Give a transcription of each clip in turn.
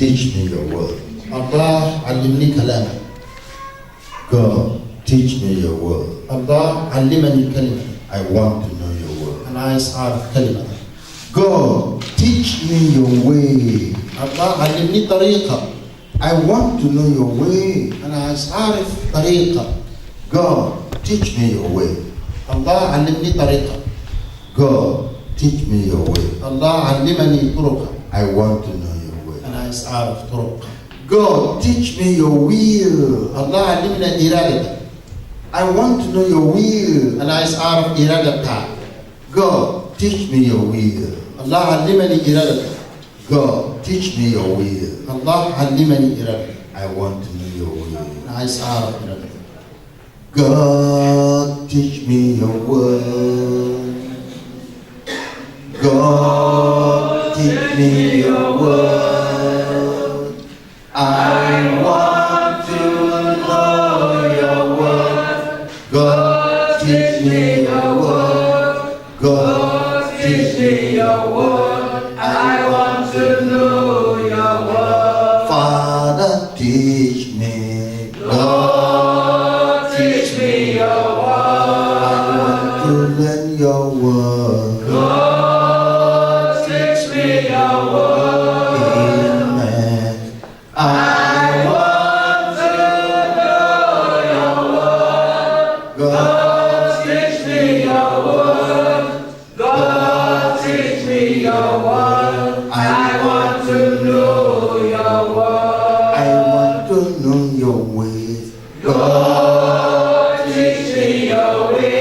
teach me your word. Allah علمني كلامك. God, teach me your word. Allah علمني كلمة. I want to know your word. أنا عايز أعرف كلمتك. God, teach me your way. Allah علمني طريقة. I want to know your way. أنا عايز أعرف طريقة. God, teach me your way. الله علمني طريقة. God, teach me your way. الله علمني طرقة. I want to know your way. أنا عايز أعرف طرقة. God, teach me your will. الله علمنا إرادتك. I want to know your will. أنا عايز أعرف إرادتك. God, teach me your will. الله علمني إرادتك. God, teach me your will. الله علمني إرادتك. I want to know your will. أنا عايز أعرف إرادتك. God, teach me your word. God, teach me your word. I want to know your word. God, teach me your word. God, teach me your word. I want to know your word. Father, teach me. Lord, teach me your word. I want to learn your word. God, teach me your word. Amen. I want to know your word. God, teach me your word. God, teach me your word. I want to know your word. I want to know your ways. God, teach me your way.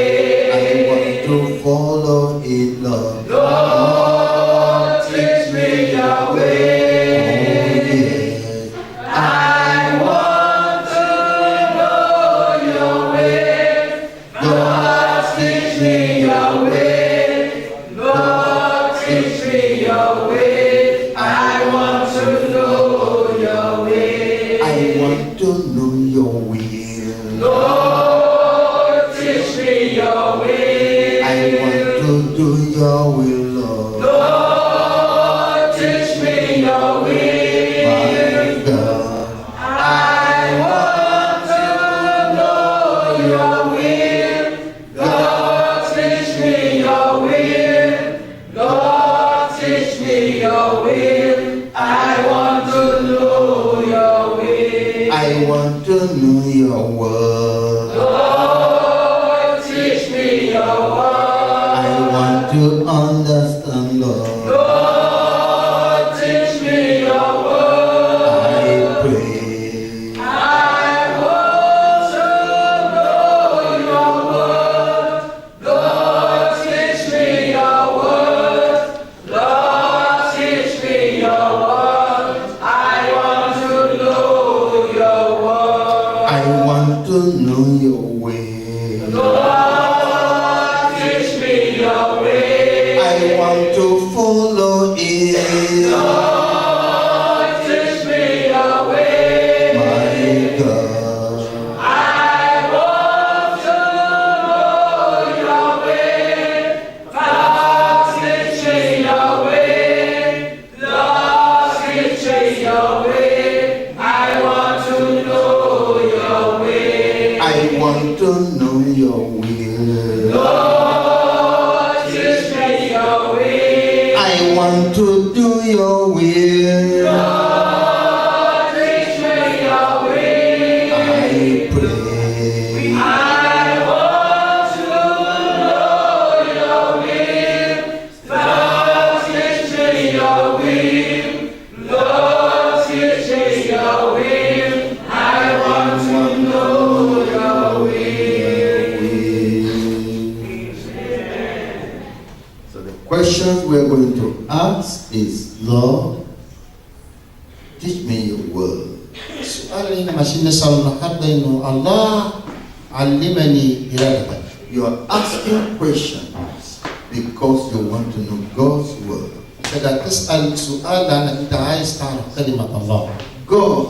I want to follow it, Lord. God, teach me your way. I want to know your way. God, teach me your way. God, teach me your way. I want to know your way. I want to know your will. Lord, teach me your way. I want to do your will, Lord. Lord, teach me your way. My God, I want to know your will. God, teach me your will. God, teach me your will. I want to know your will. I want to know your word. Lord, teach me your word. I want to understand, Lord. Lord, teach me your word. I pray. I want to know your word. Lord, teach me your word. Lord, teach me your word. I want to know your word. I want to know your way. Lord, teach me your way. I want to follow it. Lord, teach me your way. My God, I want to know your way. Lord, teach me your way. Lord, teach me your way. I want to know your way. I want to know your will. Lord, teach me your way. I want to do your will. Lord, teach me your way. I pray. I want to know your will. Lord, teach me your will. Lord, teach me your will. I want to know your will. So the questions we're going to ask is, Lord, teach me your word. السؤال اللي احنا ماشيين نسأله النهارده انه الله علمني إرادتك. You are asking questions because you want to know God's word. إذا تسأل سؤال لأنك أنت عايز تعرف كلمة الله. God,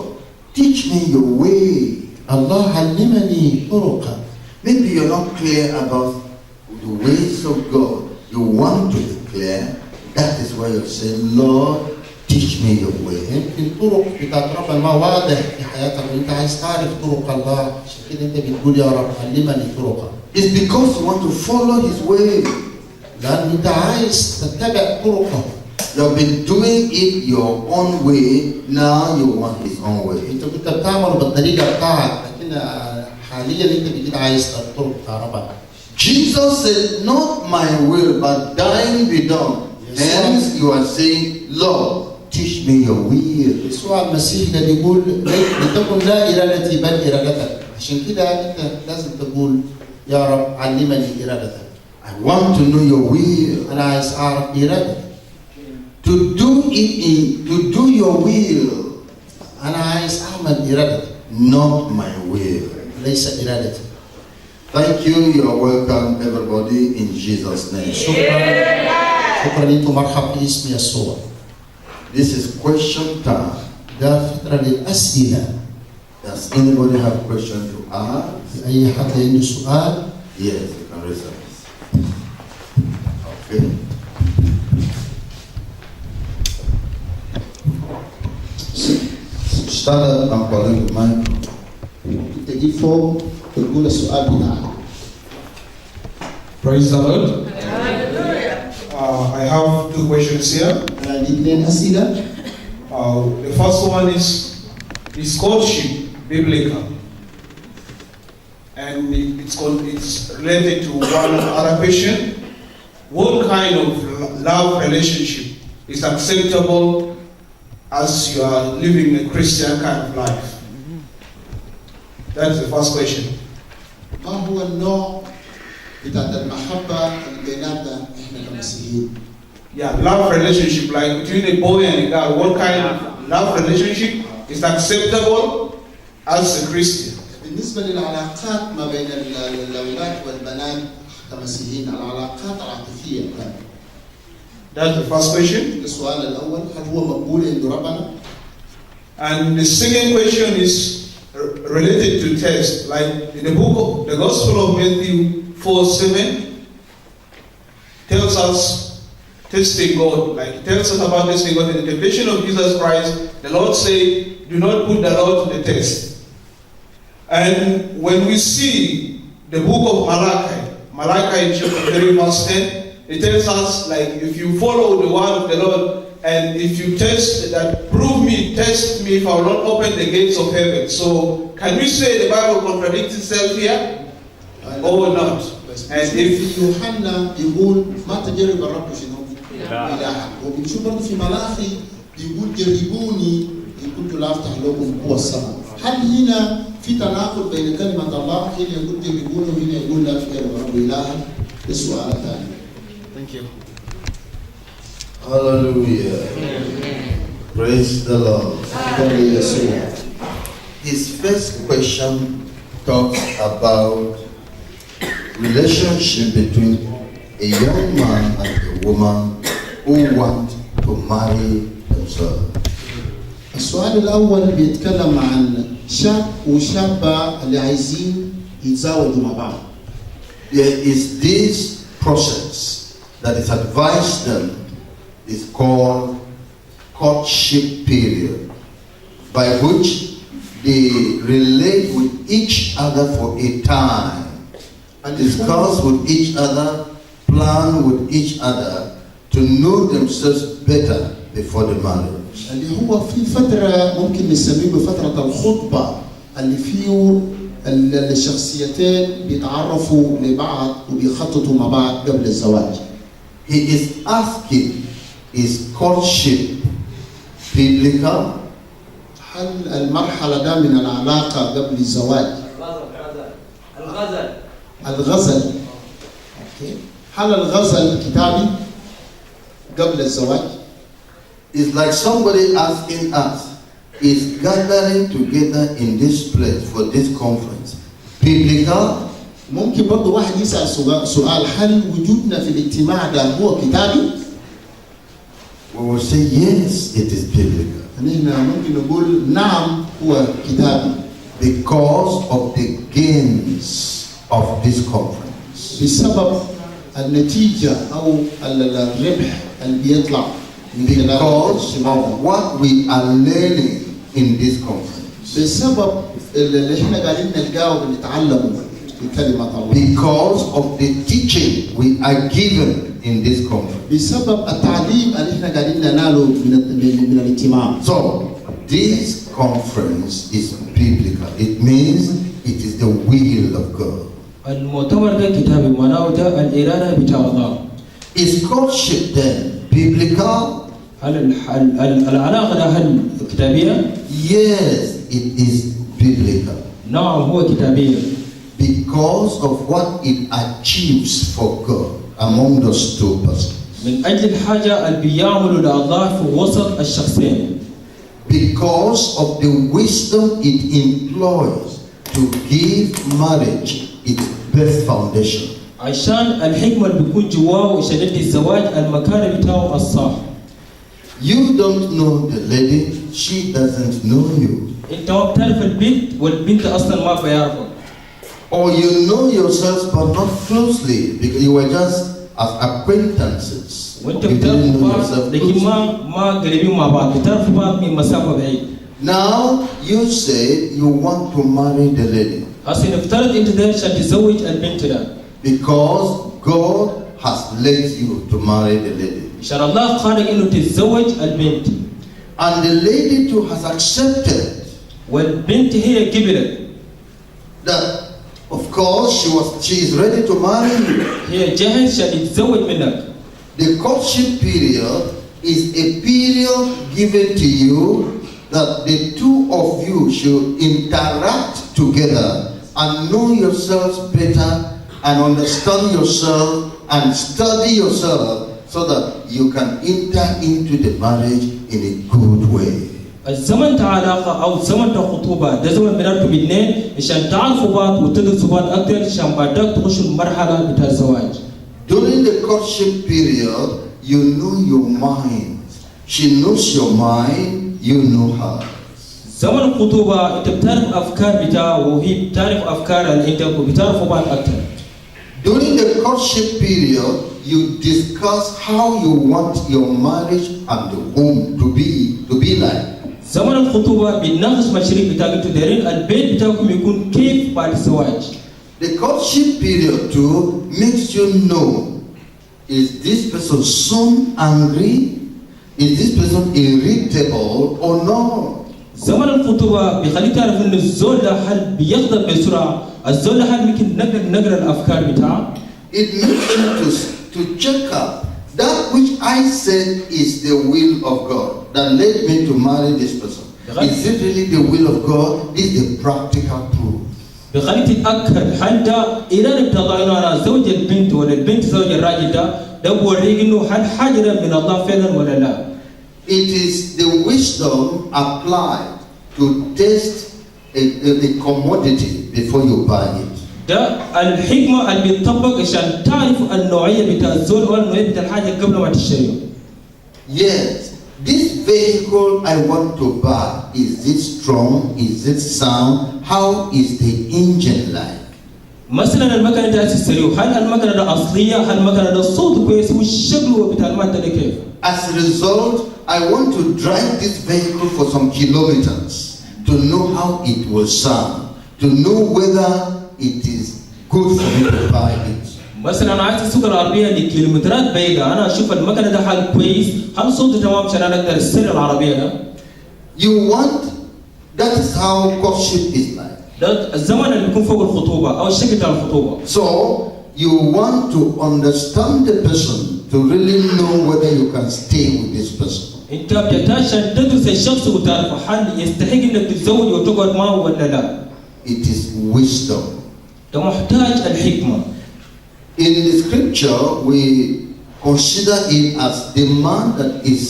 teach me your way. الله علمني طرقك. Maybe you're not clear about the ways of God. You want to be clear. That is why you say, Lord, teach me your way. يمكن طرق بتاعت ربنا ما واضح في حياتك وانت عايز تعرف طرق الله، عشان كده انت بتقول يا رب علمني طرقك. It's because you want to follow his way. لأن انت عايز تتبع طرقه. You've been doing it your own way, now you want his own way. انت كنت بتعمل بالطريقة بتاعك، لكن حاليا انت بقيت عايز الطرق بتاع ربنا. Jesus said, not my will, but thine be done. Hence you are saying, Lord, teach me your will. يسوع المسيح ده بيقول لتكن لا إرادتي بل إرادتك. عشان كده انت لازم تقول يا رب علمني إرادتك. I want to know your will. أنا عايز أعرف إرادتك. To do your will. أنا عايز أعمل إرادتك. Not my will. ليس إرادتي. Thank you. You are welcome, everybody, in Jesus' name. شكرا لكم، مرحبا باسم يسوع. This is question time. ده فترة للأسئلة. Does anybody have question to ask? أي حد عنده سؤال؟ Yes, you can raise your hand. Okay. Stand up and calling the mic. تجي فوق تقول السؤال بتاعك. Praise the Lord. I have two questions here. الاثنين أسئلة. The first one is courtship biblical? And it's related to one other question. What kind of love relationship is acceptable as you are living a Christian kind of life? That's the first question. ما هو النوع بتاع المحبة اللي بيناتنا إحنا كمسيحيين؟ Yeah, love relationship, like between a boy and a girl. What kind of love relationship is acceptable as a Christian? بالنسبة للعلاقات ما بين الأولاد والبنات كمسيحيين، العلاقات العاطفية. That's the first question. السؤال الأول، هل هو مقبول عند ربنا؟ And the second question is related to test. Like in the book of the Gospel of Matthew 4:7 tells us testing God. Like it tells us about testing God. In the temptation of Jesus Christ, the Lord said, do not put the Lord to the test. And when we see the book of Malachi chapter 3 verse 10, it tells us, like, if you follow the word of the Lord, and if you test that, prove me, test me if I will not open the gates of heaven. So can we say the Bible contradicts itself here or not? And if يوحنا يقول ما تجرب الرب شنو؟ وبنشوف برضه في ملاخي بيقول جربوني إن كنت لا أفتح لكم قوى السماء. هل هنا في تناقض بين كلمة الله حين يقول جربوني وهنا يقول لا تجرب الرب إلها؟ السؤال الثاني. Thank you. Hallelujah. Praise the Lord. His first question talks about relationship between a young man and a woman who want to marry themselves. السؤال الأول بيتكلم عن شاب وشابة اللي عايزين يتزوجوا مع بعض. There is this process that is advised them is called courtship period, by which they relate with each other for a time, and discuss with each other, plan with each other to know themselves better before the marriage. اللي هو في فترة ممكن نسميه بفترة الخطبة اللي فيه الشخصيتين بيتعرفوا لبعض وبيخططوا مع بعض قبل الزواج. He is asking, is courtship biblical? هل المرحلة ده من العلاقة قبل الزواج؟ الغزل. Okay. هل الغزل كتابي قبل الزواج؟ It's like somebody asking us, is gathering together in this place for this conference biblical? ممكن برضه واحد يسأل سؤال، هل وجودنا في الاجتماع ده هو كتابي؟ We will say yes, it is biblical. نحن ممكن نقول نعم هو كتابي. Because of the gains of this conference. بسبب النتيجة أو الربح اللي بيطلع because of what we are learning in this conference. بسبب اللي احنا قاعدين نلقاه وبنتعلمه في كلمة الله. Because of the teaching we are given in this conference. بسبب التعليم اللي احنا قاعدين نناله من الاجتماع. So this conference is biblical. It means it is the will of God. المؤتمر ده كتابي معناه ده الإرادة بتاع الله. Is courtship then biblical? هل العلاقة ده هل كتابية؟ Yes, it is biblical. نعم هو كتابية. Because of what it achieves for God among those two persons. من أجل الحاجة اللي بيعملوا لله في وسط الشخصين. Because of the wisdom it employs to give marriage its best foundation. عشان الحكمة اللي بيكون جواه وشدد الزواج المكان بتاعه الصح. You don't know the lady, she doesn't know you. أنت ما بتعرف البنت والبنت أصلا ما بيعرفك. Or you know yourselves but not closely because you were just as acquaintances. وأنت You didn't بتعرف know بعض yourself لكن closely. ما قريبين مع بعض، بتعرف بعض من مسافة بعيد. Now you say you want to marry the lady هسه نفترض أنت ده عشان تزوج البنت ده. because God has led you to marry the lady. عشان الله قالك إنه تتزوج البنت. And the lady too has accepted والبنت هي قبلت. that of course she is ready to marry you. هي جاهز عشان تتزوج منك. The courtship period is a period given to you that the two of you should interact together and know yourselves better and understand yourself and study yourself so that you can enter into the marriage in a good way. الزمن تاع علاقة أو الزمن تاع خطوبة ده زمن بيناتكم الاثنين عشان تعرفوا بعض وتدرسوا بعض أكثر عشان بعدك تخشوا المرحلة بتاع الزواج. During the courtship period, you know your mind. She knows your mind, you know her. زمن الخطوبة أنت بتعرف أفكار بتاعه وهي بتعرف أفكار اللي أنت وبتعرفوا بعض أكثر. During the courtship period, you discuss how you want your marriage and the home to be like. زمن الخطوبة بنناقش مع الشريك بتاعك أنتوا دايرين البيت بتاعكم يكون كيف بعد الزواج. The courtship period too makes you know, is this person soon angry? Is this person irritable or not? زمن الخطوبة بيخليك تعرف إن الزول ده هل بيغضب بسرعة، الزول ده هل ممكن نقرأ الأفكار بتاعه. It makes you to check up that which I said is the will of God that led me to marry this person. Is it really the will of God? This is the practical proof. بيخليك تتأكد هل ده إرادة الله إنه أنا زوج البنت ولا البنت زوج الراجل ده بوريك إنه هل حاجة من الله فعلا ولا لا. It is the wisdom applied to test a commodity before you buy it. ده الحكمة اللي بتطبق عشان تعرف النوعية بتاع الزول أو النوعية بتاع الحاجة قبل ما تشتريه. Yes, this vehicle I want to buy, is it strong? Is it sound? How is the engine like? مثلا المكنة ده تشتريه، هل المكنة ده أصلية؟ هل المكنة ده الصوت كويس؟ والشكل بتاع المادة ده كيف؟ As a result, I want to drive this vehicle for some kilometers to know how it will sound, to know whether it is good for me to buy it. مثلا أنا عايز أسوق العربية لكيلومترات بعيدة، أنا أشوف المكنة ده حال كويس، هل صوته تمام عشان أنا أقدر أسير العربية ده؟ You want, that is how courtship is like. ده الزمن اللي بيكون فوق الخطوبة أو الشكل بتاع الخطوبة. So you want to understand the person to really know whether you can stay with this person. أنت بتحتاج عشان تدرس الشخص وتعرف هل يستحق إنك تتزوج وتقعد معه ولا لا. It is wisdom. ده محتاج الحكمة. In the scripture, we consider it as the man that is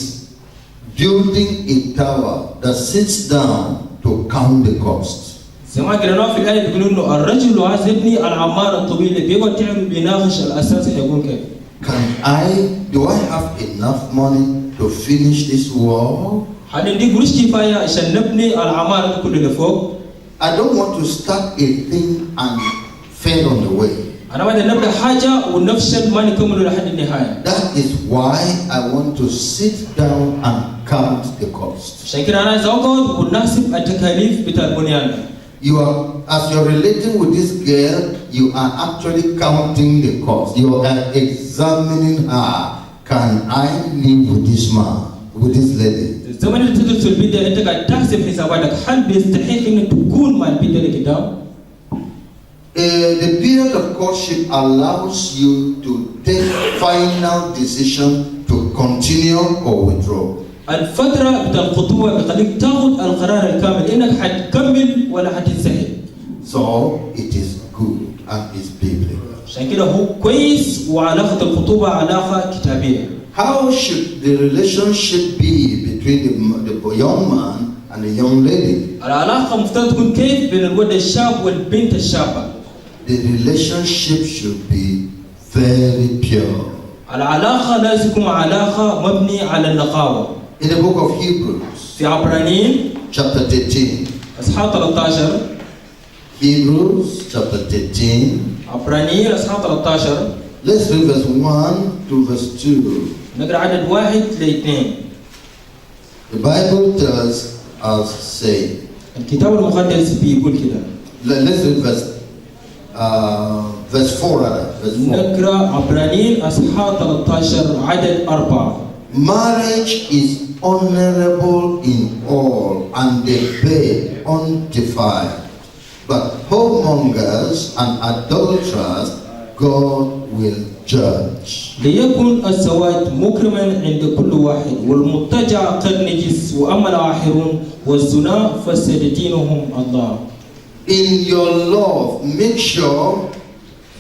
building a tower that sits down to count the cost. زي ما قرأناه في الآية بيقولوا إنه الرجل عايز يبني العمارة الطويلة بيقعد تعمل بيناقش الأساس هيكون كيف. Do I have enough money to finish this wall? هل عندي قروش كفاية عشان نبني العمارة دي كلها فوق؟ I don't want to start a thing and fail on the way. أنا أنا بدي نبدأ حاجة ونفشل ما نكمل لحد النهاية. That is why I want to sit down and count the cost. عشان كده أنا عايز أقعد ونحسب التكاليف بتاع البنيان. You are, as you're relating with this girl, you are actually counting the cost. You are examining her. Can I live with this man, with this lady? الزمن اللي تدرس البيئة أنت قاعد تحسب حساباتك هل بيستحق إنك تكون مع البيئة اللي قدام؟ The period of courtship allows you to take final decision to continue or withdraw. الفترة بتاع الخطوبة بيخليك تاخذ القرار الكامل إنك حتكمل ولا حتنسحب. So it is good and it's biblical. عشان كده هو كويس وعلاقة الخطوبة علاقة كتابية. How should the relationship be between the young man and the young lady? العلاقة مفترض تكون كيف بين الولد الشاب والبنت الشابة. The relationship should be very pure. العلاقة لازم تكون علاقة مبنية على النقاوة. In the book of Hebrews, في عبرانيين chapter 13. أصحاح 13. Hebrews chapter 13. عبرانيين أصحاح 13. Let's read verse 1 to verse 2. نقرأ عدد 1 ل2. The Bible tells us, say, الكتاب المقدس بيقول كده. let's read verse 4 rather. Verse 4. نقرأ عبرانيين أصحاح 13 عدد 4. Marriage is honorable in all and the bed undefiled. But whoremongers and adulterers God will judge. ليكن الزواج مكرما عند كل واحد والمضطجع قد نجس وأما الآخرون والزنا فسيدينهم الله. In your love, make sure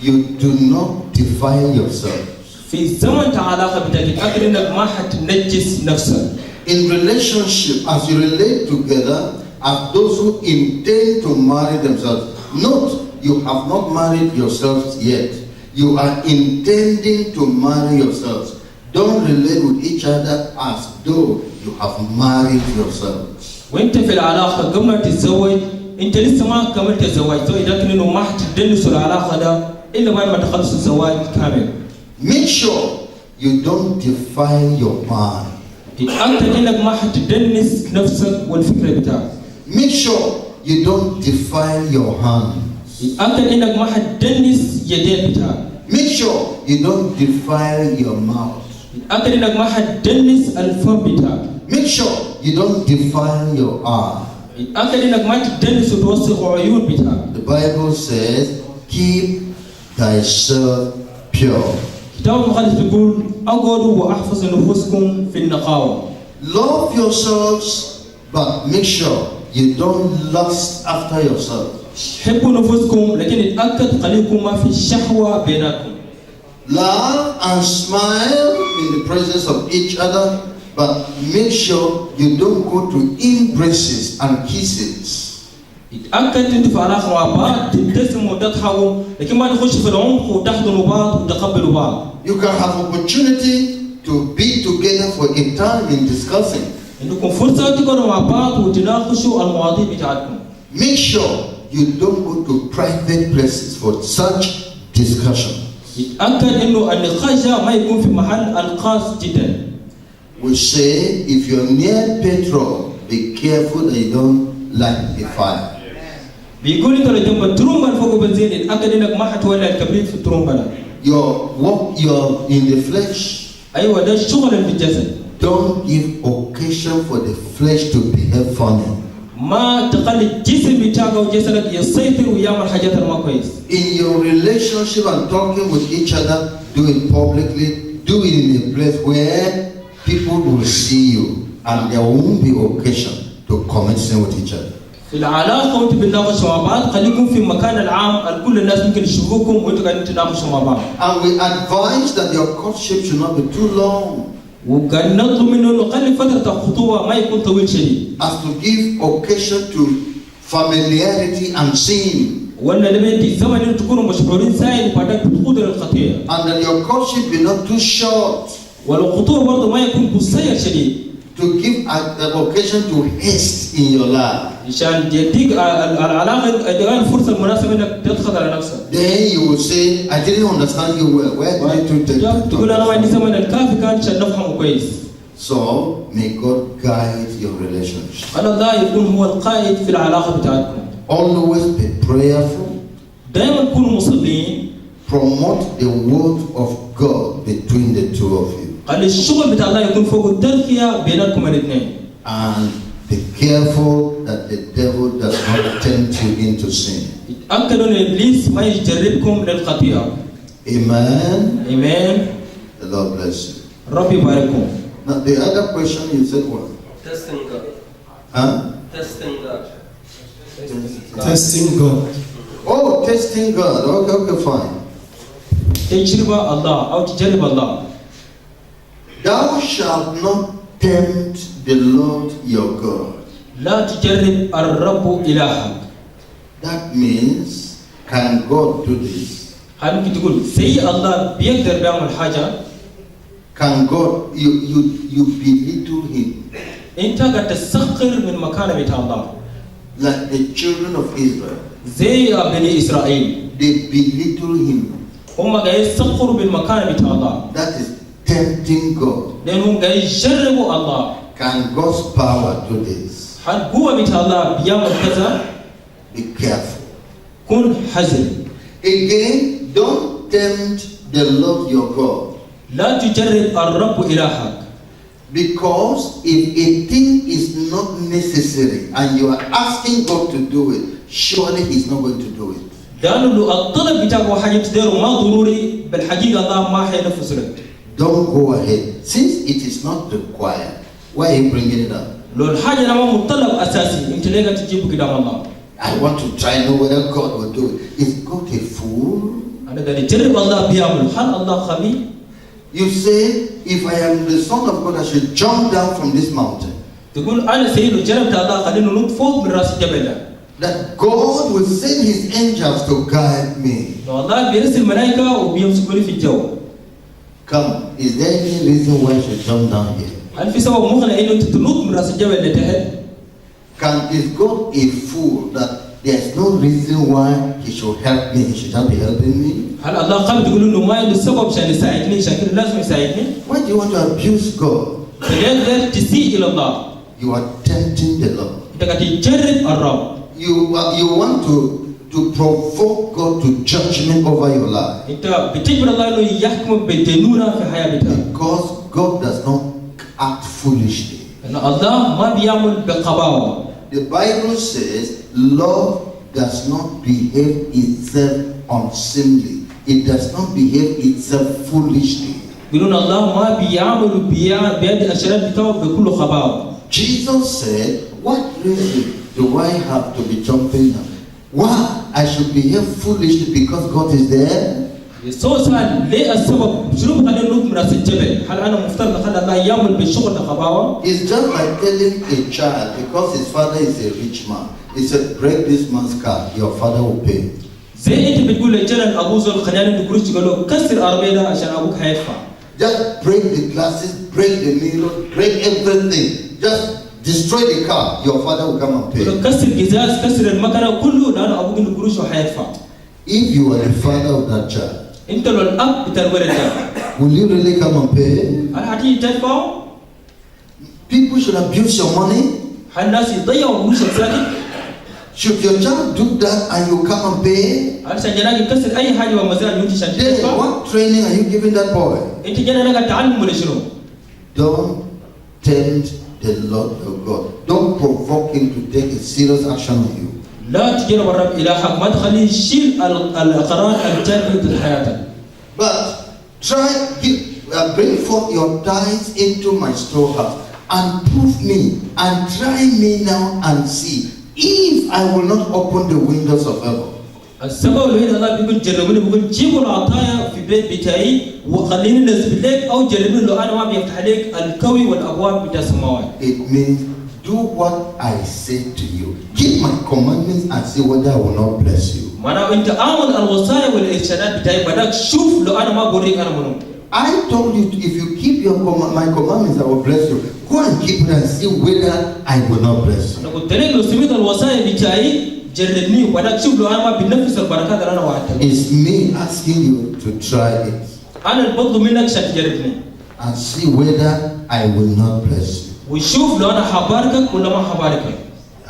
you do not defile yourself. في زمن علاقة بتأكد إنك ما حتنجس نفسك. In relationship, as you relate together, as those who intend to marry themselves, note you have not married yourselves yet. You are intending to marry yourselves. Don't relate with each other as though you have married yourselves. وأنت في العلاقة قبل ما تتزوج أنت لسه ما كملت الزواج، سو إذا كنت إنه ما حتدنسوا العلاقة ده إلا بعد ما تخلصوا الزواج كامل. Make sure you don't defile your mind. اتأكد إنك ما حتدنس نفسك والفكرة بتاعك. Make sure you don't defile your hands. اتأكد إنك ما حتدنس يدين بتاعك. Make sure you don't defile your mouth. اتأكد إنك ما حتدنس الفم بتاعك. Make sure you don't defile your eye. اتأكد إنك ما تدنس وتوسخ عيون بتاعك. The Bible says, keep thyself pure. الكتاب المقدس بيقول أقعدوا وأحفظوا نفوسكم في النقاوة. Love yourselves, but make sure you don't lust after yourself. حبوا نفوسكم لكن اتأكد خليكم ما في شهوة بينكم. Laugh and smile in the presence of each other, but make sure you don't go to embraces and kisses. اتأكد انتوا في علاقة مع بعض تبتسموا وتضحكوا لكن ما تخش في العمق وتحضنوا بعض وتقبلوا بعض. You can have opportunity to be together for a time in discussing. عندكم فرصة تقعدوا مع بعض وتناقشوا المواضيع بتاعتكم. Make sure you don't go to private places for such discussion. اتأكد انه النقاش ده ما يكون في محل الخاص جدا. We say if you're near petrol, be careful that you don't light the fire. بيقول انت لو جنب الترومبه اللي فوق بنزين اتأكد انك ما حتولع الكبريت في الترومبه ده. You're in the flesh. ايوه ده الشغل اللي في الجسد. Don't give occasion for the flesh to behave funny. ما تخلي الجسم بتاعك وجسدك يسيطر ويعمل حاجات ما كويس. In your relationship and talking with each other, do it publicly. Do it in a place where people will see you and there won't be occasion to commit sin with each other. في العلاقة وانتوا بتناقشوا مع بعض خليكم في المكان العام كل الناس ممكن يشوفوكم وانتوا قاعدين تناقشوا مع بعض. And we advise that your courtship should not be too long. وقاعد نطلب منه انه خلي فترة الخطوبة ما يكون طويل شديد. As to give occasion to familiarity and sin. ولا لما يجي الزمن انتوا تكونوا مشغولين ساعي وبعدك بتخوضوا الخطية. And that your courtship be not too short. والخطوبة برضه ما يكون قصير شديد. To give an occasion to haste in your life. عشان يديك العلاقة اديك الفرصة المناسبة انك تدخل على نفسك. Then you will say, I didn't understand you well. Where did you take it? تقول أنا ما عندي زمن الكافي كان عشان نفهمه كويس. So may God guide your relationship. أنا الله يكون هو القائد في العلاقة بتاعتكم. Always be prayerful. دائما كونوا مصلين. Promote the word of God between the two of you. قال الشغل بتاع الله يكون فوق التركية بينكم الاثنين. And be careful that the devil does not tempt you into sin. تأكدوا إن إبليس ما يجربكم للخطيئة. Amen. Amen. The Lord bless you. ربي يبارككم. Now the other question you said what? Testing God. Huh? Testing God. Testing God. Oh, testing God. Okay, fine. تجربة الله أو تجرب الله. Thou shalt not tempt the Lord your God. لا تجرب الرب إلهك. That means, can God do this? هل ممكن تقول سي الله بيقدر بيعمل حاجة؟ Can God, you belittle him أنت قد تسخر من مكان بتاع الله. like the children of Israel. زي بني إسرائيل. They belittle him. هم قاعد يسخروا بالمكان بتاع الله. That is tempting God. لأنهم قاعد يجربوا الله. Can God's power do this? هل قوة بتاع الله بيعمل كذا؟ Be careful. كن حذر. Again, don't tempt the Lord your God. لا تجرب الرب إلهك. Because if a thing is not necessary and you are asking God to do it, surely He's not going to do it. لأنه لو الطلب بتاعه حاجة تديره ما ضروري بالحقيقة الله ما حينفذ لك. Don't go ahead. Since it is not required, why are you bringing it up? لو الحاجة ما مطلب أساسي أنت ليه تجيبه قدام الله؟ I want to try and know whether God will do it. Is God a fool? أنا قاعد أجرب الله بيعمل. هل الله خبي؟ You say, if I am the son of God, I should jump down from this mountain. تقول أنا سيد وجربت الله خلينا ننط فوق من راس الجبل ده. That God will send His angels to guide me. والله بيرسل ملائكة وبيمسكوني في الجو. Come, is there any reason why I should jump down here? هل في سبب مقنع إنه أنت تنط من راس الجبل لتحت؟ Is God a fool that there's no reason why He should help me? He should not be helping me? هل الله قام تقول إنه ما عنده سبب عشان يساعدني عشان كده لازم يساعدني؟ Why do you want to abuse God? تقدر تسيء إلى الله. You are tempting the Lord. أنت قاعد تجرب الرب. You want to provoke God to judgment over your life. أنت بتجبر الله إنه يحكم بالدينونة في حياتك. Because God does not act foolishly. لأن الله ما بيعمل بقباوة. The Bible says love does not behave itself unseemly. It does not behave itself foolishly. يقولون الله ما بيعمل بيد أشياء بتاعه بكل خباوة. Jesus said, what reason do I have to be jumping now? Why I should behave foolishly because God is there? يسوع سأل ليه السبب شنو بخلينا ننط من راس الجبل؟ هل أنا مفترض أخلي الله يعمل بالشغل خباوة؟ It's just like telling a child because his father is a rich man. He said, break this man's car, your father will pay. زي أنت بتقول لجيران أبوه زول خلينا نقولش تقول له كسر عربية ده عشان أبوك هيدفع. Just break the glasses, break the mirror, break everything. Just destroy the car, your father will come and pay. كسر الجزاز كسر المكنة كله لأن أبوك نقولش هيدفع. If you are the father of that child, أنت لو الأب بتاع الولد ده. will you really come and pay? هل هتيجي تدفع؟ People should abuse your money. هل الناس يضيعوا فلوسك ساكت؟ Should your child do that and you come and pay? هل سجناك يكسر أي حاجة ومزرعة يمشي عشان Then تدفع؟ what training are you giving that boy? أنت جانا تعلم ولا شنو؟ Don't tempt the Lord your God. Don't provoke him to take a serious action on you. لا تجرب الرب إلهك ما تخليه يشيل القرار الجاد ضد حياتك. But bring forth your tithes into my storehouse and prove me and try me now and see if I will not open the windows of heaven. السبب الوحيد الله بيقول جربوني بيقول جيبوا العطايا في بيت بتاعي وخليني نزل لك او جربوني لو انا ما بيفتح عليك الكوي والابواب بتاع السماوات. It means do what I say to you. Keep my commandments and see whether I will not bless you. معناه انت اعمل الوصايا والارشادات بتاعي بدك شوف لو انا ما بوريك انا منو. I told you, if you keep my commandments, I will bless you. Go and keep it and see whether I will not bless you. It's me asking you to try it and see whether I will not bless you.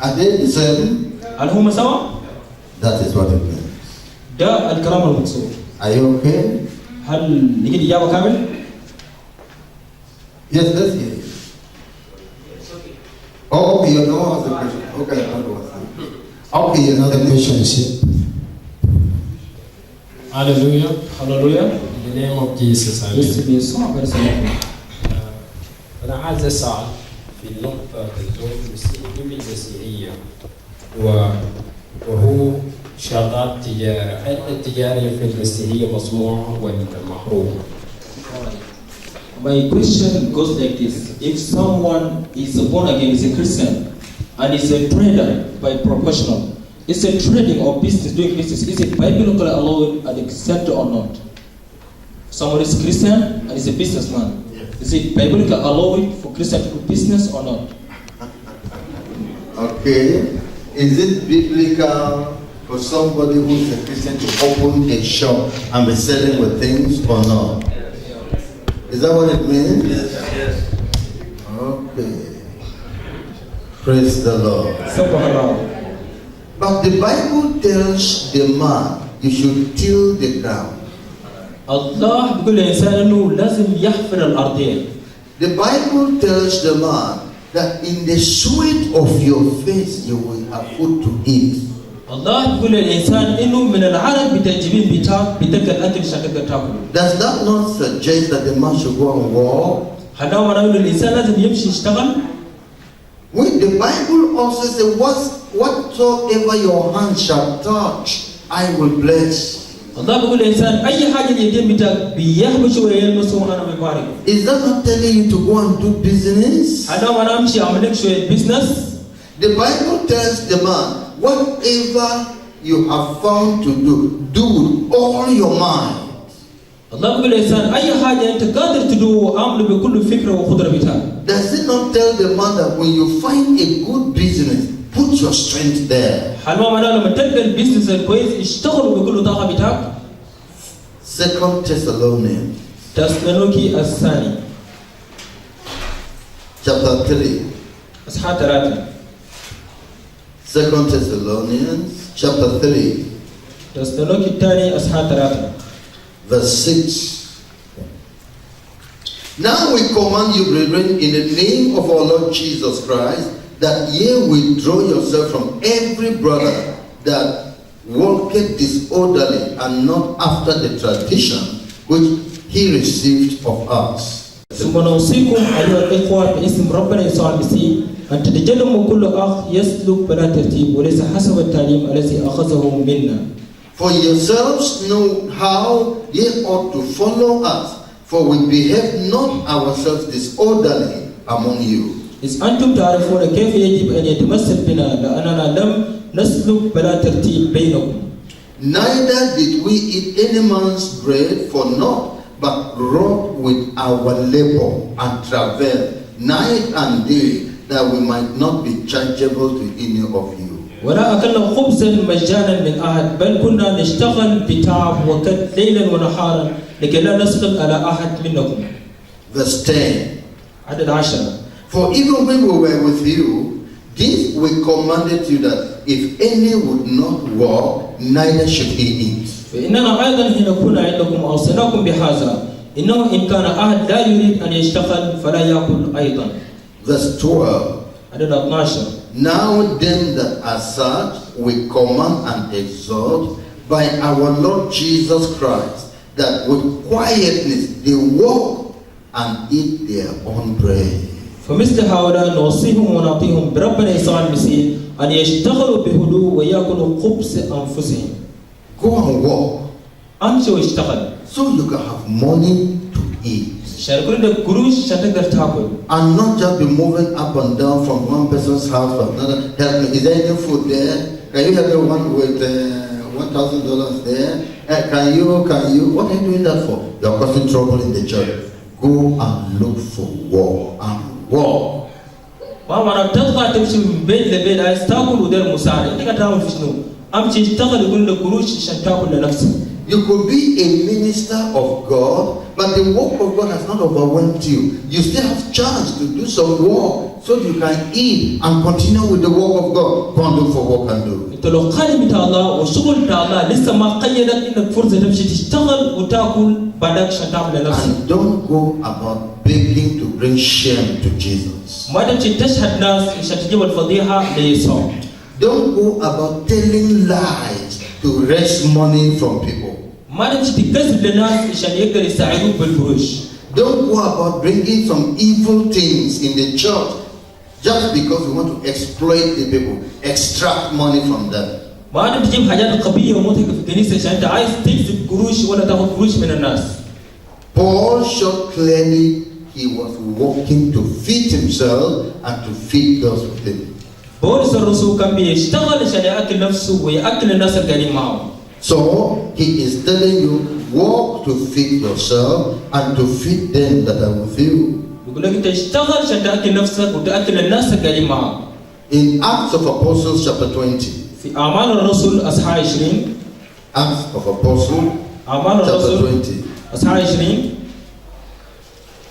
Are they the same? That is what it means. Are you okay? Yes, let's hear it. Oh, okay, you know the question. Okay, okay, another question is here. Hallelujah. Hallelujah. In the name of Jesus. أنا عايز أسأل في النقطة الزوج المسيحية وهو شغال تجارة، هل التجارة في المسيحية مصنوعة ولا محرومة؟ My question goes like this: if someone is born again, is a Christian, and is a trader by professional, is a trading or business, doing business, is it biblically allowed at the center or not? Someone is Christian and is a businessman. Yes. Is it biblically allowed for Christian to do business or not? Okay. Is it biblical for somebody who is a Christian to open a shop and be selling with things or not? Is that what it means? Yes. Okay. Praise the Lord. Subhanallah. But the Bible tells the man you should till the ground. Allah بيقول للإنسان إنه لازم يحفر الأرضين. The Bible tells the man that in the sweat of your face you will have food to eat. الله بيقول للإنسان إنه من العرب بتجيبين بتلقى الأكل شكل تاكل. Does that not suggest that the man should go and walk? هذا هو نقول للإنسان لازم يمشي يشتغل. When the Bible also says, whatsoever your hand shall touch, I will bless. الله بيقول للإنسان أي حاجة يدين بتاعك بيحبش ويلمسه أنا ببارك. Is that not telling you to go and do business? هذا هو نمشي أعمل شوية business. The Bible tells the man, whatever you have found to do with all your mind. الله بيقول للإنسان أي حاجة أنت قادر تدو أعمل بكل فكرة وقدرة بتاعك. Does it not tell the man that when you find a good business, put your strength there? حلوة معناه لما تلقى البيزنس الكويس اشتغلوا بكل طاقة بتاعك. 2 Thessalonians تسالونيكي الثاني chapter 3. أصحاح 3. 2 Thessalonians chapter 3 تسالونيكي الثاني أصحاح 3. verse 6. Now we command you, brethren, in the name of our Lord Jesus Christ, that ye withdraw yourself from every brother that walketh disorderly and not after the tradition which he received of us. ثم نوصيكم أيها الإخوة باسم ربنا يسوع المسيح أن تتجنبوا كل أخ يسلك بلا ترتيب وليس حسب التعليم الذي أخذه منا. For yourselves know how ye ought to follow us, for we behave not ourselves disorderly among you. إذ أنتم تعرفون كيف يجب أن يتمثل بنا لأننا لم نسلك بلا ترتيب بينكم. Neither did we eat any man's bread for naught, but wrought with our labor and travail night and day, that we might not be chargeable to any of you. ولا أكلنا خبزا مجانا من أحد بل كنا نشتغل بتعب وكد ليلا ونهارا لكي لا نسقط على أحد منكم. Verse 10. عدد 10. For even when we were with you, this we commanded you, that if any would not walk, neither should he eat. فإننا أيضا حين كنا عندكم أوصيناكم بهذا إنه إن كان أحد لا يريد أن يشتغل فلا يأكل أيضا. Verse 12. عدد 12. Now them that are such we command and exhort by our Lord Jesus Christ, that with quietness they walk and eat their own bread. فمثل هؤلاء نوصيهم ونعطيهم بربنا يسوع المسيح أن يشتغلوا بهدوء ويأكلوا خبز أنفسهم. Go and walk. أمشي واشتغل. So you can have money to eat. شاركوني ده قروش عشان تقدر تاكل. And not just be moving up and down from one person's house to another. Help me. Is there any food there? Can you help me one with $1,000 there. Can you? What are you doing that for? You're causing trouble in the church. Go and look for war and war. ماما بتطلع تمشي من بيت لبيت عايز تاكل ودير مساعدة انت تعمل في شنو؟ امشي اشتغل يقول لك قروش عشان تاكل لنفسك. You could be a minister of God, but the work of God has not overwhelmed you. You still have chance to do some work so you can eat and continue with the work of God. Go and look for work and do. انت لو قال بتاع الله والشغل بتاع الله لسه ما قيدك انك فرصة تمشي تشتغل وتاكل بعدك عشان تعمل لنفسك. And don't go about begging to bring shame to Jesus. ما تمشي تشهد ناس عشان تجيب الفضيحة ليسوع. Don't go about telling lies to raise money from people. ما تمشي تكذب للناس عشان يقدر يساعدوك بالقروش. Don't go about bringing some evil things in the church just because you want to exploit the people, extract money from them. ما أنت تجيب حاجات قبيحة ومضحكة في الكنيسة عشان أنت عايز تجذب قروش ولا تاخذ قروش من الناس. Paul showed clearly he was working to feed himself and to feed those with him. بولس الرسول كان بيشتغل عشان يأكل نفسه ويأكل الناس القاعدين معه. So he is telling you, work to feed yourself and to feed them that are with you. يقول لك أنت اشتغل عشان تأكل نفسك وتأكل الناس القاعدين معه. In Acts of Apostles chapter 20. في أعمال الرسل أصحاح 20. Acts of Apostles أعمال chapter الرسل 20. أصحاح 20.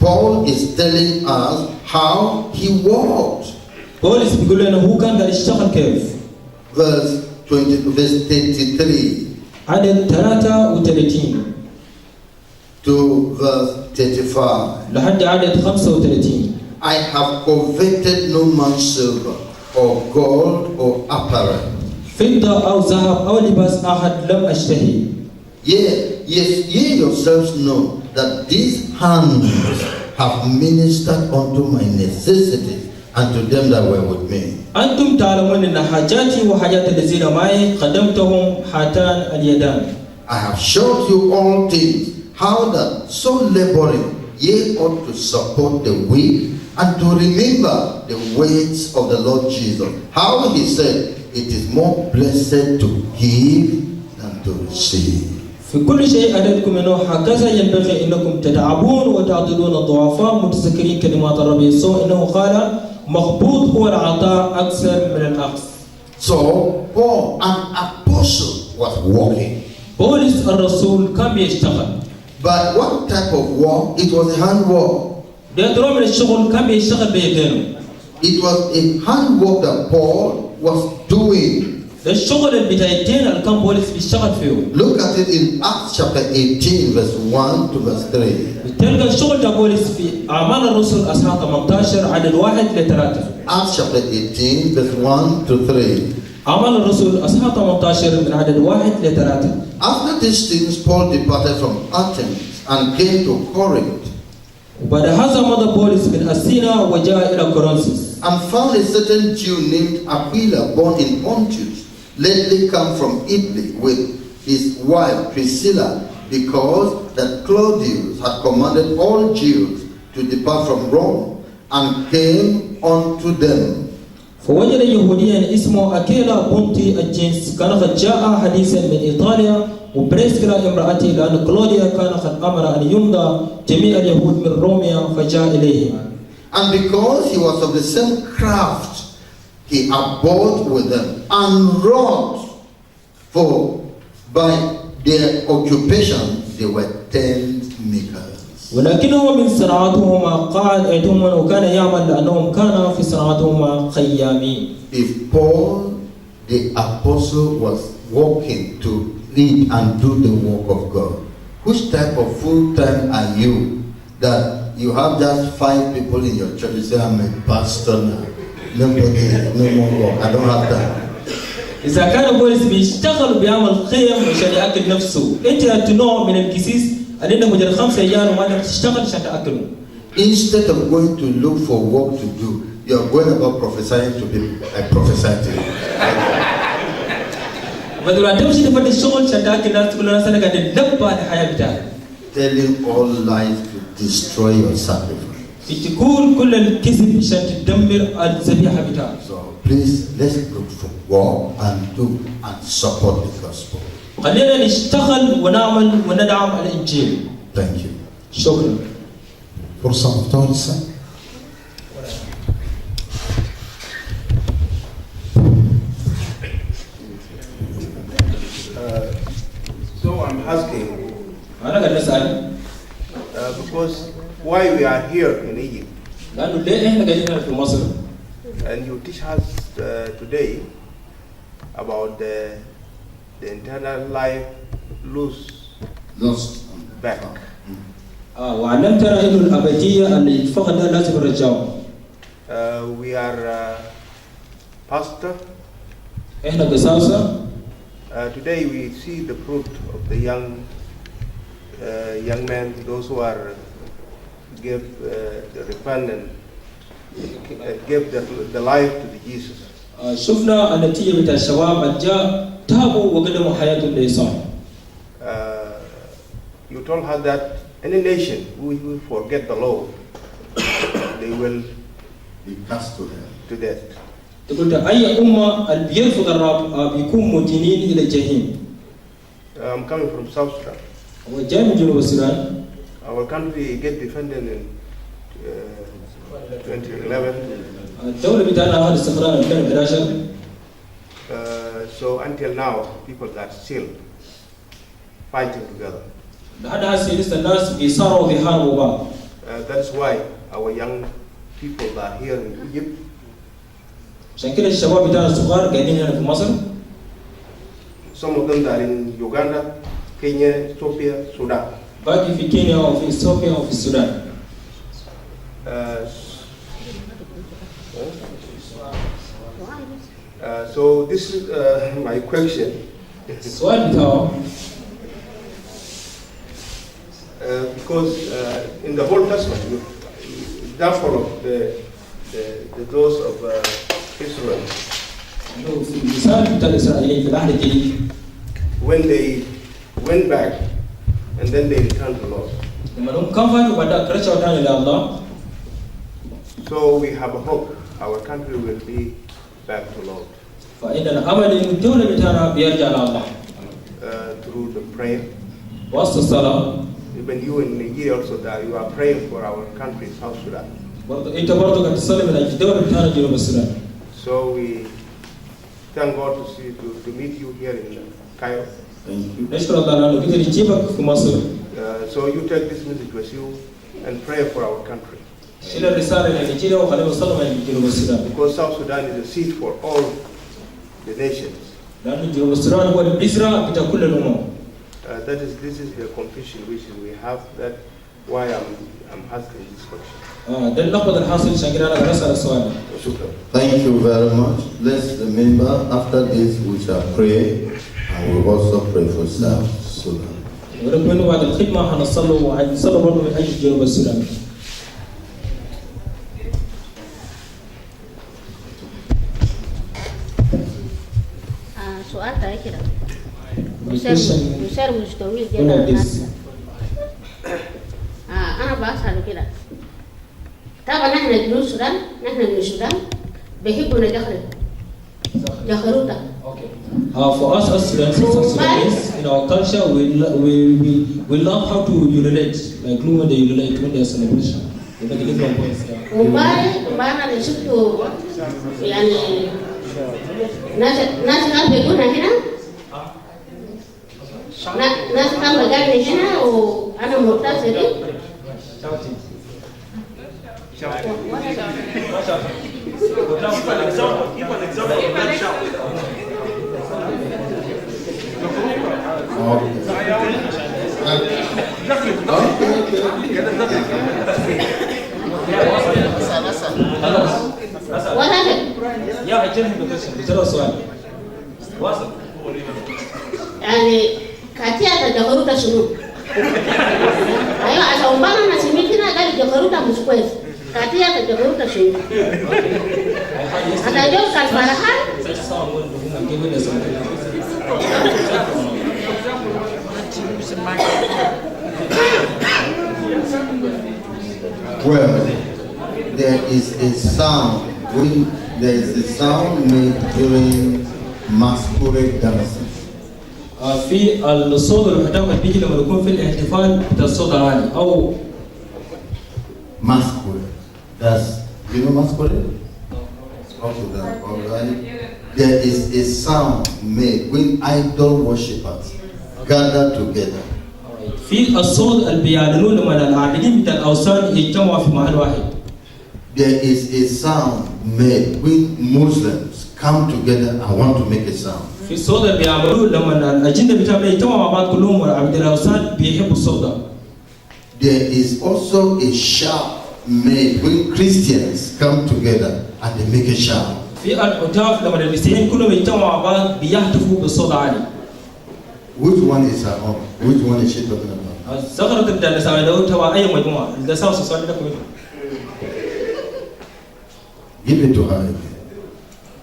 Paul is telling us how he worked. بولس بيقول لنا هو كان قاعد يشتغل كيف. Verse 33 عدد 33 to verse 35. لحد عدد 35. I have coveted no man's silver or gold or apparel. فضة أو ذهب أو لباس أحد لم أشتهي. Yes, ye yourselves know that these hands have ministered unto my necessities and to them that were with me. أنتم تعلمون أن حاجاتي وحاجات الذين معي قدمتهم هاتان اليدان. I have showed you all things, how that so laboring ye ought to support the weak and to remember the words of the Lord Jesus. How he said, it is more blessed to give than to receive. في كل شيء أدلكم أنه هكذا ينبغي أنكم تتعبون وتعضدون الضعفاء متذكرين كلمات الرب يسوع أنه قال مغبوط هو العطاء أكثر من الأخذ. So Paul, an apostle, was working. بولس الرسول كان بيشتغل. But what type of work? It was a hand work. ده نوع من الشغل كان بيشتغل بيدينه. It was a hand work that Paul was doing. ده الشغل اللي بتاع الدين اللي كان بولس بيشتغل فيه. Look at it in Acts chapter 18 verse 1 to verse 3. بتلقى الشغل تاع بولس في أعمال الرسل أصحاح 18 عدد 1 ل 3. Acts chapter 18 verse 1 to 3. أعمال الرسل أصحاح 18 من عدد 1 ل 3. After these things, Paul departed from Athens and came to Corinth. وبعد هذا مضى بولس من أثينا وجاء إلى كورنثوس. And found a certain Jew named Aquila, born in Pontus, lately come from Italy with his wife Priscilla, because that Claudius had commanded all Jews to depart from Rome, and came unto them. فوجد يهوديا اسمه أكيلا بونتي الجنس كان قد جاء حديثا من إيطاليا وبريسكلا امرأته لأن كلوديا كان قد أمر أن يمضى جميع اليهود من روميا فجاء إليه. And because he was of the same craft, he abode with them and wrought, for by their occupation they were tent makers. ولكنه من صناعتهما قال أيتهما وكان يعمل لأنهم كان في صناعتهما خيامين. If Paul the apostle was working to lead and do the work of God, which type of full time are you that you have just 5 people in your church? You say, I'm a pastor now. Nobody, no more work. I don't have time. إذا كان بولس بيشتغل وبيعمل خيم عشان يأكل نفسه، أنت هتنوع من القسيس أننا مجرد 5 أيام وما تشتغل عشان تأكله. Instead of going to look for work to do, you are going about prophesying to people. I prophesy to you. بدل ما تمشي تفضل الشغل عشان تأكل الناس تقول الناس أنا قاعد أدبر الحياة بتاعك. Telling all lies to destroy your sacrifice. تقول كل الكذب عشان تدمر الذبيحة بتاعك. So please let's look for work and do and support the gospel. خلينا نشتغل ونعمل وندعم الإنجيل. Thank you. شكرا. فرصة ثالثة. So I'm asking, أنا قاعد نسأل because why we are here in Egypt, لأنه ليه إحنا قاعدين هنا في مصر؟ and you teach us today about the internal life lost back. وعلمتنا إنه الأبدية اللي فقدها لازم نرجعها. We are pastor. إحنا قساوسة. Today we see the fruit of the young men, those who are give the repentance, give the life to the Jesus. شفنا النتيجة بتاع الشباب الجاء تابوا وقدموا حياتهم ليسوع. You told her that any nation who will forget the law, they will be cast to death. تقول أي أمة اللي بيرفض الرب بيكون مدينين إلى الجحيم. I'm coming from South Sudan. وجاي من جنوب السودان. Our country get defended in 2011. الدولة بتاعنا هذا استقرار 2011. So until now, people are still fighting together. لحد هسه لسه الناس بيصارعوا بيحاربوا بعض. That's why our young people are here in Egypt. عشان كده الشباب بتاعنا الصغار قاعدين هنا في مصر. Some of them are in Uganda, Kenya, Ethiopia, Sudan. باقي في كينيا وفي إثيوبيا وفي السودان. So this is my question. السؤال بتاعه because in the Old Testament, example of those of Israel, في المثال بتاع الإسرائيليين في العهد الجديد. when they went back and then they returned to the Lord. لما هم كفروا وبعدها رجعوا تاني لله. So we have a hope our country will be back to Lord. فإننا أمل إن الدولة بتاعنا بيرجع لله. Through the prayer. وسط الصلاة. Even you in Nigeria also that you are praying for our country, South Sudan. برضو أنت برضو قاعد تصلي من أجل الدولة بتاعنا جنوب السودان. So we thank God to meet you here in Cairo. Thank you. نشكر الله لأنه قدر يجيبك في مصر. So you take this message with you and pray for our country. شيل الرسالة اللي نجينا وخلينا نوصلها من جنوب السودان. Because South Sudan is a seat for all the nations. لأن جنوب السودان هو البذرة بتاع كل الأمم. This is the confusion which we have. That why I'm asking this question. ده اللخبطة الحاصل عشان كده أنا قاعد أسأل السؤال. Thank you very much. Let's remember after this we shall pray and we will also pray for South Sudan. وربنا بعد الخدمة هنصلوا وهنصلوا برضه من أجل جنوب السودان. سؤال تاني كده. يسار مش طويل جدا. أنا بسأله كده. طبعا نحن جنوب السودان، نحن من السودان بيحبوا جخروطة. For us as Sudanese, in our culture, we love how to urinate, like when they urinate when there's celebration. They make different points. وبعد اللي شفته يعني ناس كان بيكون هنا، ناس كان بقابل هنا وأنا متصلة. يعني كاتيا تجاهروتا شنو؟ أيوة عشان أنا سمعتنا قال جاهروتا مش كويس. كاتيا تجاهروتا شنو؟ هذا جو كان فرحان. Well, there is a sound. There is a sound made during masquerade dancing. في الصوت المحتوى بيجي لما يكون في الاحتفال بتاع الصوت العالي أو masquerade. That's, you know masquerade? Okay, that, alright. There is a sound made when idol worshippers gather together. في الصوت اللي بيعلنوه لما العابدين بتاع الأوثان يجتمعوا في محل واحد. There is a sound made when Muslims come together and want to make a sound. في الصوت اللي بيعملوه لما الأجندة بتاعهم يجتمعوا مع بعض كلهم والعابدين الأوثان بيحبوا الصوت ده. There is also a shout made when Christians come together and they make a shout. في الهتاف لما المسيحيين كلهم يجتمعوا مع بعض بيهتفوا بصوت عالي. Which one is her own? Which one is she talking about? الزغرة تبدأ نسمع لو توا أي مجموعة إذا ساووا سؤال لكم. Give it to her again.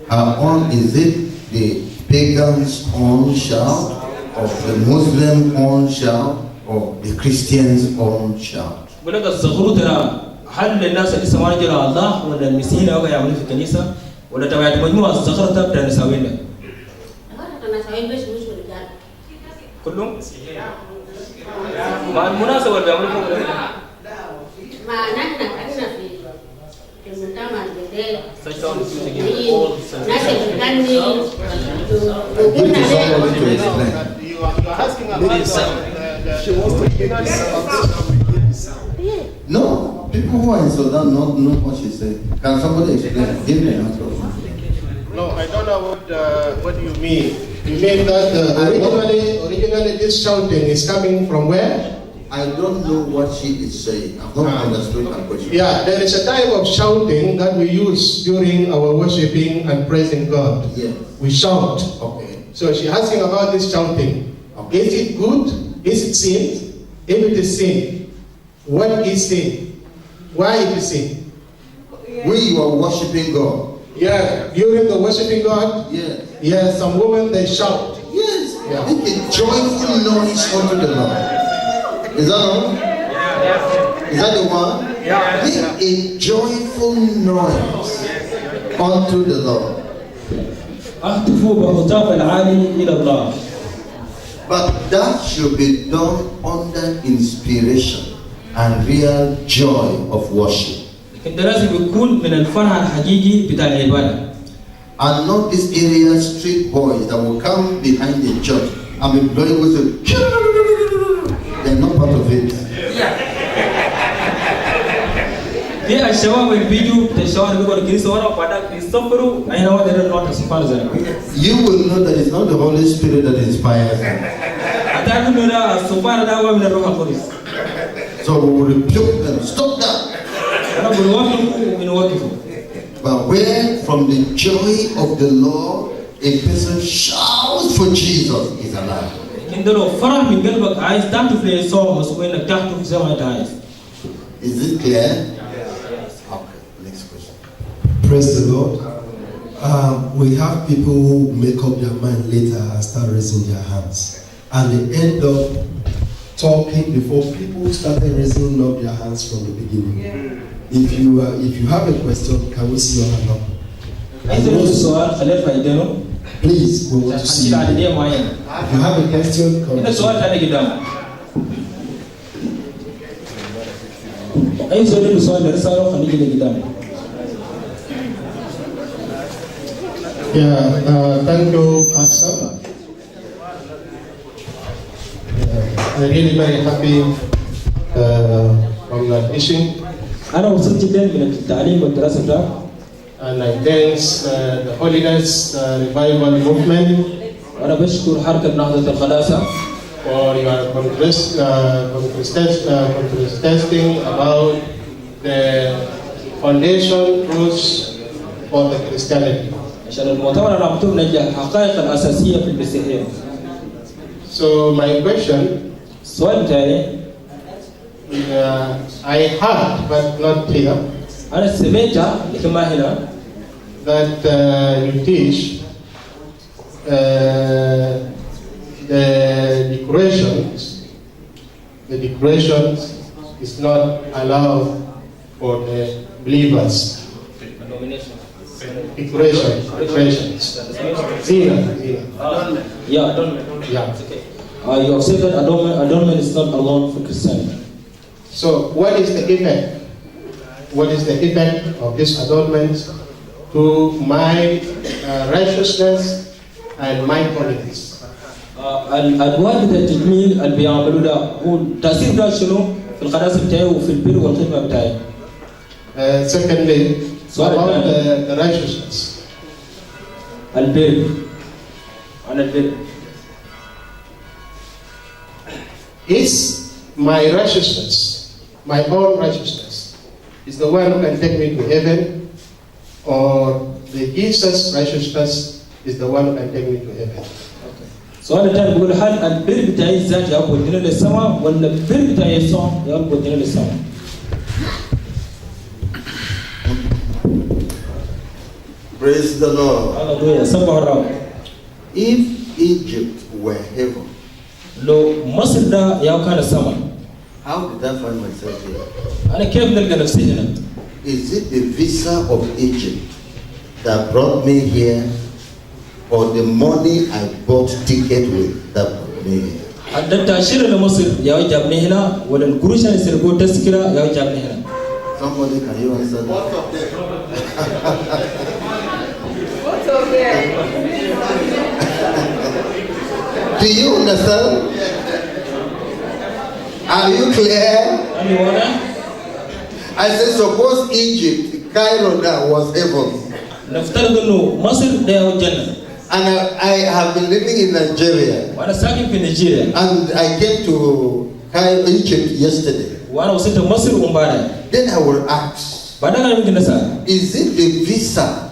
Her own, is it the pagan's own shout, or the Muslim own shout, or the Christian's own shout? بقولك الزغرة ترى هل الناس اللي سمعوا جرى الله ولا المسيحيين أو يعملوا في الكنيسة ولا تبعت مجموعة الزغرة تبدأ نسوي لنا؟ كلهم؟ مع المناسبة اللي بيعملوا فوق ما نحن كنا في المجتمع الجديد ناس بتغني وكنا You are asking about she wants to give No, people who are in Sudan don't know what she said. Can somebody explain? Give me an answer. No, I don't know what you mean. You mean that originally this shouting is coming from where? I don't know what she is saying. I've not understood her question. Yeah, there is a type of shouting that we use during our worshiping and praising God. Yes. We shout. Okay. So she's asking about this shouting. Okay. Is it good? Is it sin? If it is sin, what is sin? Why it is sin? When you are worshiping God. Yeah, during the worshiping God. Yes. Yes, some women they shout. Yes. Yeah. Make a joyful noise unto the Lord. Is that all? Is that the one? Yeah. Make a joyful noise unto the Lord. اهتفوا بهتاف العالي إلى الله. But that should be done under inspiration and real joy of worship. لكن ده لازم يكون من الفرح الحقيقي بتاع العبادة. And not this area street boys that will come behind the church and be blowing whistle. They're not part of it. في الشباب اللي بيجوا الشباب اللي بيقولوا الكنيسة ورا وبعدك بيصبروا أين هو ده النوع الصفار زي. You will know that it's not the Holy Spirit that inspires them. أتعرف إنه ده الصفار ده هو من الروح القدس. So we will rebuke them. Stop that. أنا بنوقفه وبنوقفه. But where from the joy of the Lord a person shouts for Jesus is alive. لكن ده لو فرح من قلبك عايز تحتفل في يسوع مسؤول إنك تحتفل زي ما أنت عايز. Is it clear? Okay. Next question. Praise the Lord. We have people who make up their mind later and start raising their hands, and they end up talking before people started raising up their hands from the beginning. If you have a question, can we see your hand up? السؤال خلينا فايدينه. Please, we want to see you. If you have a question, come. السؤال ثاني قدام. أي سؤال السؤال ده رسالة خلينا قدام. Yeah, thank you, Pastor. I'm really very happy from that mission. أنا مبسوط جدا من التعليم والدراسة بتاعك. And I thank the Holiness Revival Movement. وأنا بشكر حركة نهضة الخلاصة. For your contrasting about the foundation rules for the Christianity. عشان المؤتمر اللي عملته بنجح الحقائق الأساسية في المسيحية. So my question. السؤال بتاعي. I heard but not here. أنا سمعت لكن ما هنا. That you teach the decorations is not allowed for the believers. Decorations. Zina. Yeah, adornment. Yeah. Okay. You have said that adornment is not alone for Christianity. So what is the effect? What is the effect of this adornment to my righteousness and my holiness? الأدوات اللي تجميل اللي بيعملوا ده هو تأثير ده شنو في القداسة بتاعي وفي البر والخدمة بتاعي. Secondly, about the righteousness. البر عن البر. Is my righteousness, my own righteousness, is the one who can take me to heaven, or the Jesus' righteousness is the one who can take me to heaven? سؤال الثاني بيقول هل البر بتاعي الذات يودينا للسماء ولا البر بتاع يسوع يودينا للسماء؟ Praise the Lord. Hallelujah. سبح الرب. If Egypt were heaven, لو مصر ده يا كان السماء. how did I find myself here? أنا كيف نلقى نفسي هنا؟ Is it the visa of Egypt that brought me here, or the money I bought ticket with that brought me here? التأشيرة لمصر يا جابني هنا ولا القروش اللي سرقوا تذكرة يا جابني هنا. Somebody, can you answer that? Both of them. Do you understand? Are you clear? I said, suppose Egypt, Cairo now was heaven. نفترض إنه مصر ده الجنة. And I have been living in Nigeria. وأنا ساكن في نيجيريا. And I came to Cairo, Egypt yesterday. وأنا وصلت مصر ومبارك. Then I will ask, is it the visa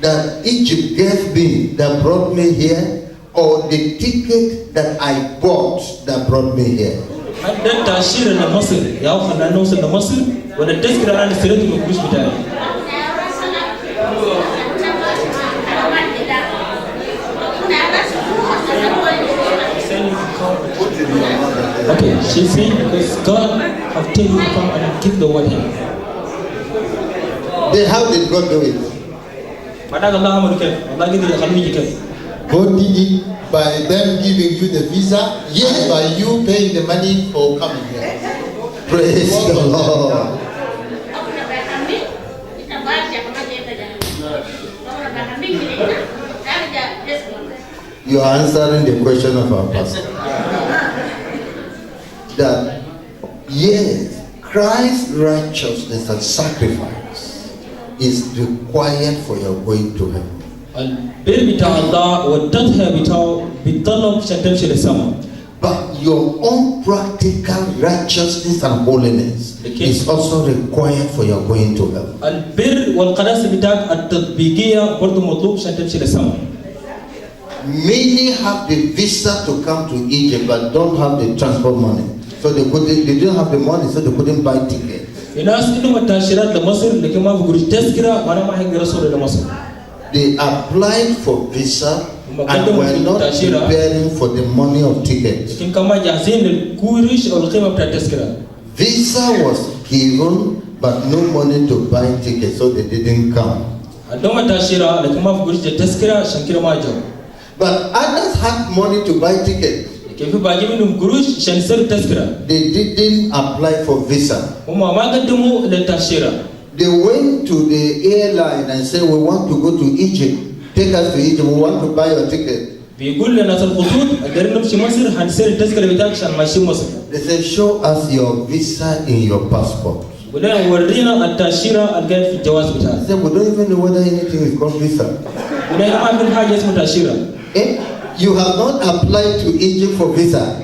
that Egypt gave me that brought me here, or the ticket that I bought that brought me here? هذا التأشيرة لمصر يا خلنا نوصل لمصر ولا التذكرة أنا سرقت من القروش بتاعي. Okay, she said because God have taken you come and keep the word here. Then how did God do it? God did it by them giving you the visa, yes, by you paying the money for coming here. Praise the Lord. You are answering the question of our pastor. That yes, Christ's righteousness and sacrifice is required for your going to heaven. But your own practical righteousness and holiness is also required for your going to heaven. Many have the visa to come to Egypt but don't have the transport money. So they didn't have the money, so they couldn't buy tickets. They applied for visa and were not preparing for the money of tickets. Visa was given but no money to buy tickets, so they didn't come. But others had money to buy tickets. They didn't apply for visa. They went to the airline and said, we want to go to Egypt. Take us to Egypt. We want to buy your ticket. They said, show us your visa in your passport. I said, we don't even know whether anything is called visa. You have not applied to Egypt for visa.